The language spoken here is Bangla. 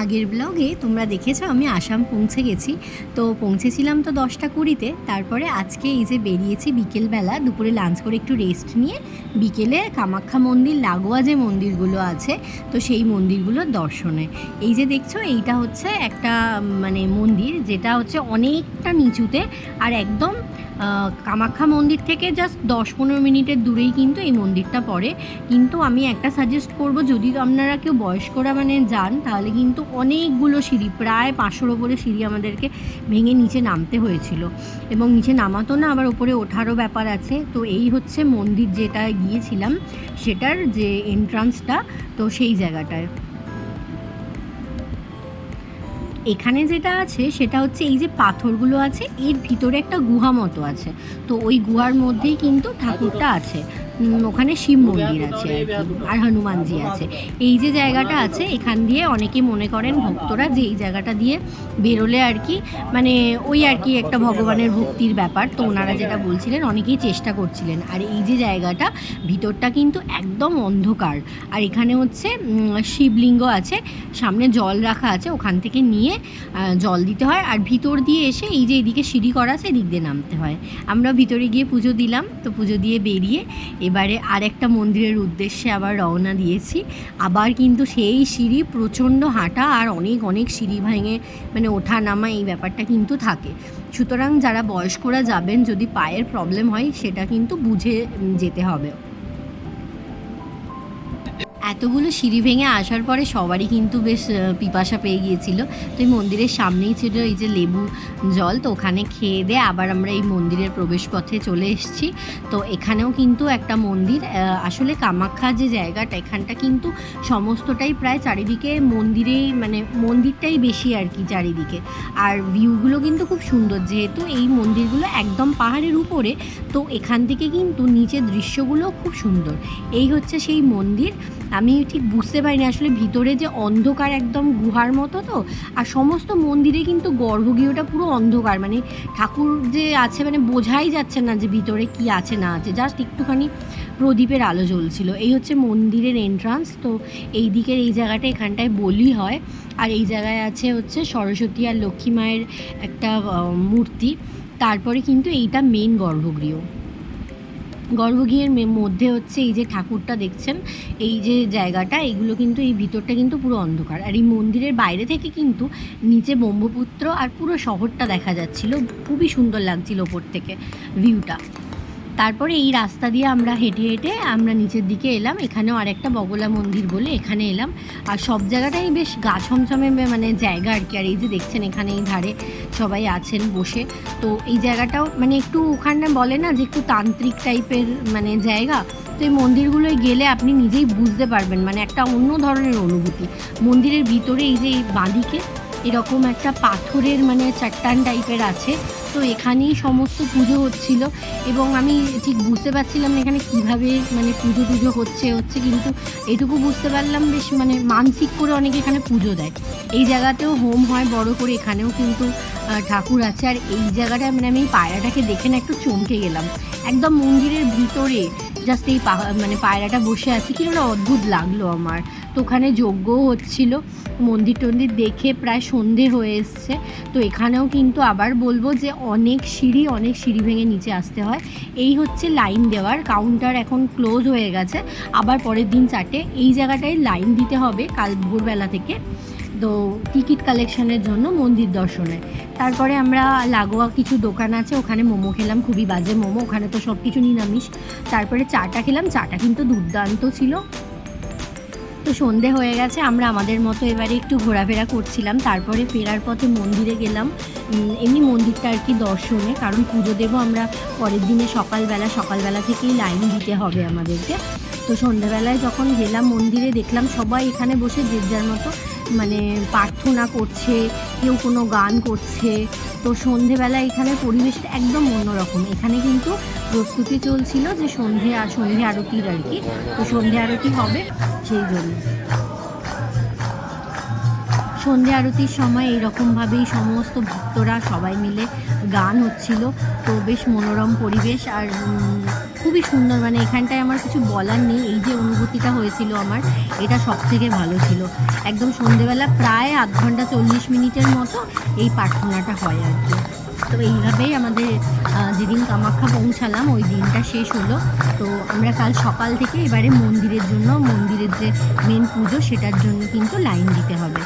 আগের ব্লগে তোমরা দেখেছো আমি আসাম পৌঁছে গেছি। তো পৌঁছেছিলাম তো 10টা 20-তে। তারপরে আজকে এই যে বেরিয়েছি বিকেলবেলা, দুপুরে লাঞ্চ করে একটু রেস্ট নিয়ে বিকেলে কামাখ্যা মন্দির লাগোয়া যে মন্দিরগুলো আছে তো সেই মন্দিরগুলোর দর্শনে। এই যে দেখছো এইটা হচ্ছে একটা মানে মন্দির যেটা হচ্ছে অনেকটা নিচুতে, আর একদম কামাখ্যা মন্দির থেকে জাস্ট 10-15 মিনিটের দূরেই কিন্তু এই মন্দিরটা পড়ে। কিন্তু আমি একটা সাজেস্ট করব, যদি আপনারা কেউ বয়স্করা যান তাহলে কিন্তু অনেকগুলো সিঁড়ি, প্রায় 500-র ওপরে সিঁড়ি আমাদেরকে ভেঙে নিচে নামতে হয়েছিল, এবং নিচে নামাতো না, আবার ওপরে ওঠারও ব্যাপার আছে। তো এই হচ্ছে মন্দির যেটা গিয়েছিলাম সেটার যে এন্ট্রান্সটা, তো সেই জায়গাটায় এখানে যেটা আছে সেটা হচ্ছে এই যে পাথরগুলো আছে এর ভিতরে একটা গুহা মতো আছে। তো ওই গুহার মধ্যেই কিন্তু ঠাকুরটা আছে, ওখানে শিব মন্দির আছে আর হনুমানজি আছে। এই যে জায়গাটা আছে এখান দিয়ে অনেকে মনে করেন ভক্তরা যে এই জায়গাটা দিয়ে বেরোলে আর কি ওই আর কি একটা ভগবানের ভক্তির ব্যাপার। তো ওনারা যেটা বলছিলেন অনেকেই চেষ্টা করছিলেন। আর এই যে জায়গাটা ভিতরটা কিন্তু একদম অন্ধকার, আর এখানে হচ্ছে শিবলিঙ্গ আছে, সামনে জল রাখা আছে, ওখান থেকে নিয়ে জল দিতে হয়, আর ভিতর দিয়ে এসে এই যে এদিকে সিঁড়ি করা আছে এদিক দিয়ে নামতে হয়। আমরা ভিতরে গিয়ে পুজো দিলাম, তো পুজো দিয়ে বেরিয়ে এবারে আরেকটা মন্দিরের উদ্দেশ্যে আবার রওনা দিয়েছি। আবার কিন্তু সেই সিঁড়ি, প্রচণ্ড হাঁটা আর অনেক অনেক সিঁড়ি ভেঙে ওঠা নামা এই ব্যাপারটা কিন্তু থাকে। সুতরাং যারা বয়স্করা যাবেন, যদি পায়ের প্রবলেম হয় সেটা কিন্তু বুঝে যেতে হবে। এতগুলো সিঁড়ি ভেঙে আসার পরে সবারই কিন্তু বেশ পিপাসা পেয়ে গিয়েছিল। তো এই মন্দিরের সামনেই ছিল এই যে লেবু জল, তো ওখানে খেয়ে দিয়ে আবার আমরা এই মন্দিরের প্রবেশপথে চলে এসেছি। তো এখানেও কিন্তু একটা মন্দির, আসলে কামাখ্যা যে জায়গাটা এখানটা কিন্তু সমস্তটাই প্রায় চারিদিকে মন্দিরেই, মন্দিরটাই বেশি আর কি চারিদিকে। আর ভিউগুলো কিন্তু খুব সুন্দর, যেহেতু এই মন্দিরগুলো একদম পাহাড়ের উপরে, তো এখান থেকে কিন্তু নিচের দৃশ্যগুলো খুব সুন্দর। এই হচ্ছে সেই মন্দির। আমি ঠিক বুঝতে পারিনি আসলে ভিতরে যে অন্ধকার, একদম গুহার মতো। তো আর সমস্ত মন্দিরে কিন্তু গর্ভগৃহটা পুরো অন্ধকার, ঠাকুর যে আছে বোঝাই যাচ্ছে না যে ভিতরে কি আছে না আছে, জাস্ট একটুখানি প্রদীপের আলো জ্বলছিল। এই হচ্ছে মন্দিরের এন্ট্রান্স। তো এই দিকের এই জায়গাটা, এখানটায় বলি হয়, আর এই জায়গায় আছে হচ্ছে সরস্বতী আর লক্ষ্মী মায়ের একটা মূর্তি। তারপরে কিন্তু এইটা মেন গর্ভগৃহ। গর্ভগৃহের মধ্যে হচ্ছে এই যে ঠাকুরটা দেখছেন, এই যে জায়গাটা, এইগুলো কিন্তু এই ভিতরটা কিন্তু পুরো অন্ধকার। আর এই মন্দিরের বাইরে থেকে কিন্তু নিচে ব্রহ্মপুত্র আর পুরো শহরটা দেখা যাচ্ছিল, খুবই সুন্দর লাগছিল ওপর থেকে ভিউটা। তারপরে এই রাস্তা দিয়ে আমরা হেঁটে হেঁটে আমরা নিচের দিকে এলাম। এখানেও আরেকটা বগলা মন্দির বলে এখানে এলাম। আর সব জায়গাটাই বেশ গা ছমছমে জায়গা আর কি। আর এই যে দেখছেন এখানে এই ধারে সবাই আছেন বসে। তো এই জায়গাটাও একটু ওখানে বলে না যে একটু তান্ত্রিক টাইপের জায়গা। তো এই মন্দিরগুলোয় গেলে আপনি নিজেই বুঝতে পারবেন, একটা অন্য ধরনের অনুভূতি। মন্দিরের ভিতরে এই যে বাঁদিকে এরকম একটা পাথরের চাট্টান টাইপের আছে, তো এখানেই সমস্ত পুজো হচ্ছিল। এবং আমি ঠিক বুঝতে পারছিলাম না এখানে কীভাবে পুজো টুজো হচ্ছে, কিন্তু এটুকু বুঝতে পারলাম বেশ মানসিক করে অনেকে এখানে পুজো দেয়। এই জায়গাতেও হোম হয় বড় করে, এখানেও কিন্তু ঠাকুর আছে। আর এই জায়গাটায় আমি এই পায়রাটাকে দেখে না একটু চমকে গেলাম, একদম মন্দিরের ভিতরে জাস্ট এই পায়রাটা বসে আছে, কি অদ্ভুত লাগলো আমার। তো ওখানে যজ্ঞও হচ্ছিল। মন্দির টন্দির দেখে প্রায় সন্ধে হয়ে এসছে। তো এখানেও কিন্তু আবার বলবো যে অনেক সিঁড়ি ভেঙে নিচে আসতে হয়। এই হচ্ছে লাইন দেওয়ার কাউন্টার, এখন ক্লোজ হয়ে গেছে, আবার পরের দিন 4টে এই জায়গাটায় লাইন দিতে হবে কাল ভোরবেলা থেকে, তো টিকিট কালেকশনের জন্য মন্দির দর্শনে। তারপরে আমরা লাগোয়া কিছু দোকান আছে, ওখানে মোমো খেলাম, খুবই বাজে মোমো, ওখানে তো সব কিছু নিরামিষ। তারপরে চাটা খেলাম, চাটা কিন্তু দুর্দান্ত ছিল। তো সন্ধে হয়ে গেছে, আমরা আমাদের মতো এবারে একটু ঘোরাফেরা করছিলাম। তারপরে ফেরার পথে মন্দিরে গেলাম, এমনি মন্দিরটা আর কি দর্শনে, কারণ পুজো দেবো আমরা পরের দিনে সকালবেলা থেকেই লাইন দিতে হবে আমাদেরকে। তো সন্ধ্যেবেলায় যখন গেলাম মন্দিরে, দেখলাম সবাই এখানে বসে যে যার মতো প্রার্থনা করছে, কেউ কোনো গান করছে। তো সন্ধেবেলা এখানে পরিবেশটা একদম অন্যরকম। এখানে কিন্তু প্রস্তুতি চলছিল যে সন্ধে আরতির আর কি, তো সন্ধে আরতি হবে সেই জন্য। সন্ধে আরতির সময় এইরকমভাবেই সমস্ত ভক্তরা সবাই মিলে গান হচ্ছিল। তো বেশ মনোরম পরিবেশ। আর খুবই সুন্দর, মানে এখানটায় আমার কিছু বলার নেই। এই যে অনুভূতিটা হয়েছিল আমার, এটা সবথেকে ভালো ছিল। একদম সন্ধেবেলা প্রায় আধ ঘন্টা 40 মিনিটের মতো এই প্রার্থনাটা হয় আর কি। তো এইভাবেই আমাদের যেদিন কামাখ্যা পৌঁছালাম ওই দিনটা শেষ হলো। তো আমরা কাল সকাল থেকে এবারে মন্দিরের জন্য, মন্দিরের যে মেন পুজো সেটার জন্য কিন্তু লাইন দিতে হবে।